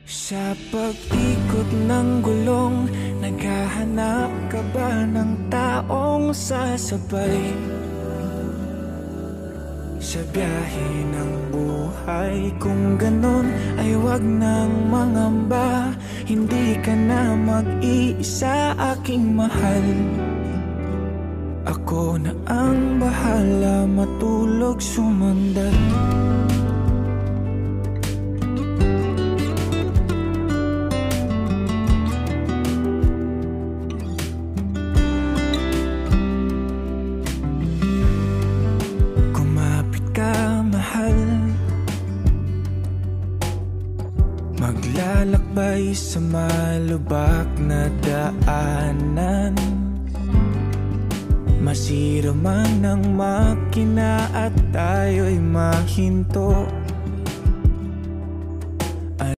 Sa pag-ikot ng gulong, naghahanap ka ba ng taong sasabay? Sa biyahe ng buhay, kung ganon ay wag nang mangamba. Hindi ka na mag-iisa, aking mahal. Ako na ang bahala, matulog sumandal. Maglalakbay sa malubak na daanan, masira man ang makina at tayo'y mahinto.